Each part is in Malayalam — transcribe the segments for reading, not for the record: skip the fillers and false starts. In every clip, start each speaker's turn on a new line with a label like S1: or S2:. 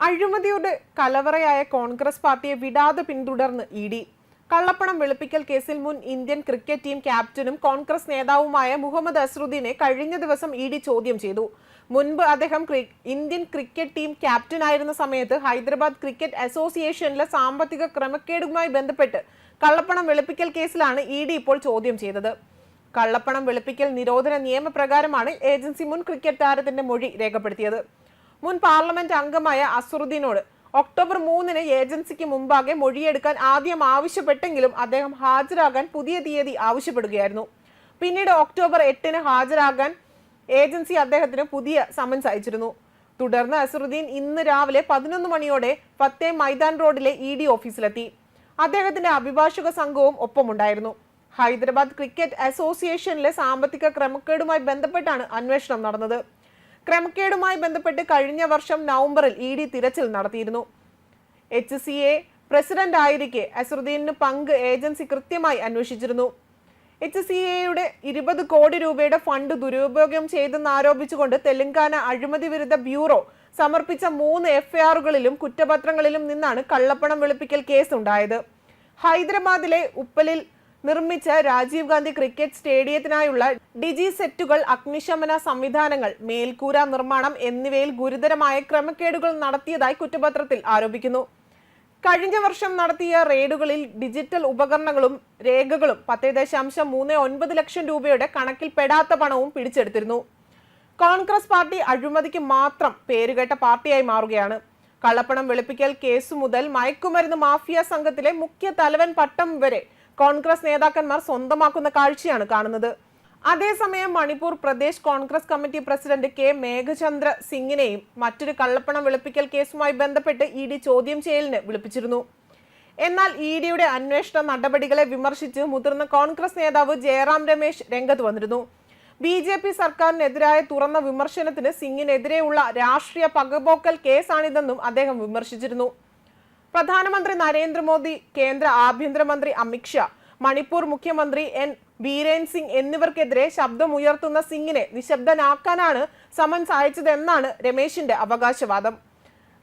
S1: അഴിമതിയുടെ കലവറയായ കോൺഗ്രസ് പാർട്ടിയെ വിടാതെ പിന്തുടർന്ന് ഇഡി. കള്ളപ്പണം വെളുപ്പിക്കൽ കേസിൽ മുൻ ഇന്ത്യൻ ക്രിക്കറ്റ് ടീം ക്യാപ്റ്റനും കോൺഗ്രസ് നേതാവുമായ മുഹമ്മദ് അസ്ഹറുദ്ദീനെ കഴിഞ്ഞ ദിവസം ഇഡി ചോദ്യം ചെയ്തു. മുൻപ് അദ്ദേഹം ഇന്ത്യൻ ക്രിക്കറ്റ് ടീം ക്യാപ്റ്റനായിരുന്ന സമയത്ത് ഹൈദരാബാദ് ക്രിക്കറ്റ് അസോസിയേഷനിലെ സാമ്പത്തിക ക്രമക്കേടുമായി ബന്ധപ്പെട്ട് കള്ളപ്പണം വെളുപ്പിക്കൽ കേസിലാണ് ഇഡി ഇപ്പോൾ ചോദ്യം ചെയ്തത്. കള്ളപ്പണം വെളുപ്പിക്കൽ നിരോധന നിയമപ്രകാരമാണ് ഏജൻസി മുൻ ക്രിക്കറ്റ് താരത്തിന്റെ മൊഴി രേഖപ്പെടുത്തിയത്. മുൻ പാർലമെന്റ് അംഗമായ അസ്ഹറുദ്ദീനോട് ഒക്ടോബർ 3 ഏജൻസിക്ക് മുമ്പാകെ മൊഴിയെടുക്കാൻ ആദ്യം ആവശ്യപ്പെട്ടെങ്കിലും അദ്ദേഹം ഹാജരാകാൻ പുതിയ തീയതി ആവശ്യപ്പെടുകയായിരുന്നു. പിന്നീട് ഒക്ടോബർ 8 ഹാജരാകാൻ ഏജൻസി അദ്ദേഹത്തിന് പുതിയ സമൻസ് അയച്ചിരുന്നു. തുടർന്ന് അസ്ഹറുദ്ദീൻ ഇന്ന് രാവിലെ 11 മണിയോടെ ഫത്തേ മൈതാൻ റോഡിലെ ഇഡി ഓഫീസിലെത്തി. അദ്ദേഹത്തിന്റെ അഭിഭാഷക സംഘവും ഒപ്പമുണ്ടായിരുന്നു. ഹൈദരാബാദ് ക്രിക്കറ്റ് അസോസിയേഷനിലെ സാമ്പത്തിക ക്രമക്കേടുമായി ബന്ധപ്പെട്ടാണ് അന്വേഷണം നടന്നത്. ക്രമക്കേടുമായി ബന്ധപ്പെട്ട് കഴിഞ്ഞ വർഷം നവംബറിൽ ഇഡി തിരച്ചിൽ നടത്തിയിരുന്നു. HCA പ്രസിഡന്റ് ആയിരിക്കെ അസ്ഹറുദ്ദീന് പങ്ക് ഏജൻസി കൃത്യമായി അന്വേഷിച്ചിരുന്നു. HCAയുടെ 20 കോടി രൂപയുടെ ഫണ്ട് ദുരുപയോഗം ചെയ്തെന്ന് ആരോപിച്ചുകൊണ്ട് തെലങ്കാന അഴിമതി വിരുദ്ധ ബ്യൂറോ സമർപ്പിച്ച 3 FIRകളിലും കുറ്റപത്രങ്ങളിലും നിന്നാണ് കള്ളപ്പണം വെളുപ്പിക്കൽ കേസ് ഉണ്ടായത്. ഹൈദരാബാദിലെ ഉപ്പലിൽ നിർമ്മിച്ച രാജീവ് ഗാന്ധി ക്രിക്കറ്റ് സ്റ്റേഡിയത്തിനായുള്ള ഡിജി സെറ്റുകൾ, അഗ്നിശമന സംവിധാനങ്ങൾ, മേൽക്കൂര നിർമ്മാണം എന്നിവയിൽ ഗുരുതരമായ ക്രമക്കേടുകൾ നടത്തിയതായി കുറ്റപത്രത്തിൽ ആരോപിക്കുന്നു. കഴിഞ്ഞ വർഷം നടത്തിയ റെയ്ഡുകളിൽ ഡിജിറ്റൽ ഉപകരണങ്ങളും രേഖകളും 10.39 ലക്ഷം രൂപയുടെ കണക്കിൽ പെടാത്ത പണവും പിടിച്ചെടുത്തിരുന്നു. കോൺഗ്രസ് പാർട്ടി അഴിമതിക്ക് മാത്രം പേരുകേട്ട പാർട്ടിയായി മാറുകയാണ്. കള്ളപ്പണം വെളുപ്പിക്കൽ കേസ് മുതൽ മയക്കുമരുന്ന് മാഫിയ സംഘത്തിലെ മുഖ്യ തലവൻ പട്ടം വരെ കോൺഗ്രസ് നേതാക്കന്മാർ സ്വന്തമാക്കുന്ന കാഴ്ചയാണ് കാണുന്നത്. അതേസമയം Manipur Pradesh Congress committee president K Meghachandra സിംഗിനെയും മറ്റൊരു കള്ളപ്പണം വെളുപ്പിക്കൽ കേസുമായി ബന്ധപ്പെട്ട് ഇഡി ചോദ്യം ചെയ്യലിന് വിളിപ്പിച്ചിരുന്നു. എന്നാൽ ഇഡിയുടെ അന്വേഷണ നടപടികളെ വിമർശിച്ച് മുതിർന്ന കോൺഗ്രസ് നേതാവ് ജയറാം രമേശ് രംഗത്ത് വന്നിരുന്നു. BJP സർക്കാരിനെതിരായ തുറന്ന വിമർശനത്തിന് സിംഗിനെതിരെയുള്ള രാഷ്ട്രീയ പകപോക്കൽ കേസാണിതെന്നും അദ്ദേഹം വിമർശിച്ചിരുന്നു. പ്രധാനമന്ത്രി നരേന്ദ്രമോദി, കേന്ദ്ര ആഭ്യന്തരമന്ത്രി അമിത് ഷാ, മണിപ്പൂർ മുഖ്യമന്ത്രി N ബീരേൻ സിംഗ് എന്നിവർക്കെതിരെ ശബ്ദമുയർത്തുന്ന സിംഗിനെ നിശബ്ദനാക്കാനാണ് സമൻസ് അയച്ചതെന്നാണ് രമേശിന്റെ അവകാശവാദം.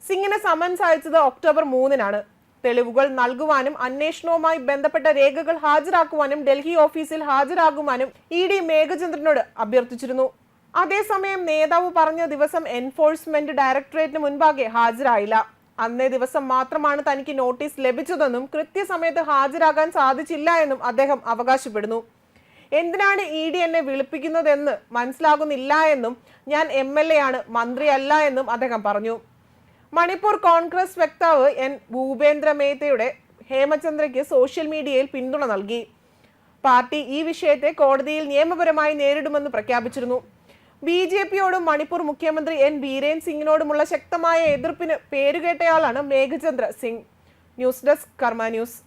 S1: സിംഗിന് സമൻസ് അയച്ചത് ഒക്ടോബർ 3 തെളിവുകൾ നൽകുവാനും അന്വേഷണവുമായി ബന്ധപ്പെട്ട രേഖകൾ ഹാജരാക്കുവാനും ഡൽഹി ഓഫീസിൽ ഹാജരാകുവാനും ഇഡി മേഘചന്ദ്രനോട് അഭ്യർത്ഥിച്ചിരുന്നു. അതേസമയം നേതാവ് പറഞ്ഞ ദിവസം എൻഫോഴ്സ്മെന്റ് ഡയറക്ടറേറ്റിന് മുൻപാകെ ഹാജരായില്ല. അന്നേ ദിവസം മാത്രമാണ് തനിക്ക് നോട്ടീസ് ലഭിച്ചതെന്നും കൃത്യസമയത്ത് ഹാജരാകാൻ സാധിച്ചില്ല എന്നും അദ്ദേഹം അവകാശപ്പെടുന്നു. എന്തിനാണ് ഇഡി എന്നെ വിളിപ്പിക്കുന്നതെന്ന് മനസ്സിലാകുന്നില്ല എന്നും ഞാൻ MLA ആണ്, മന്ത്രിയല്ല എന്നും അദ്ദേഹം പറഞ്ഞു. മണിപ്പൂർ കോൺഗ്രസ് വക്താവ് N ഭൂപേന്ദ്ര മേത്തയുടെ ഹേമചന്ദ്രയ്ക്ക് സോഷ്യൽ മീഡിയയിൽ പിന്തുണ നൽകി. പാർട്ടി ഈ വിഷയത്തെ കോടതിയിൽ നിയമപരമായി നേരിടുമെന്ന് പ്രഖ്യാപിച്ചിരുന്നു. BJPയോടും മണിപ്പൂർ മുഖ്യമന്ത്രി N ബീരേൻ സിംഗിനോടുമുള്ള ശക്തമായ എതിർപ്പിന് പേരുകേട്ടയാളാണ് മേഘചന്ദ്ര സിംഗ്. ന്യൂസ് ഡെസ്ക് കർമ്മ ന്യൂസ്.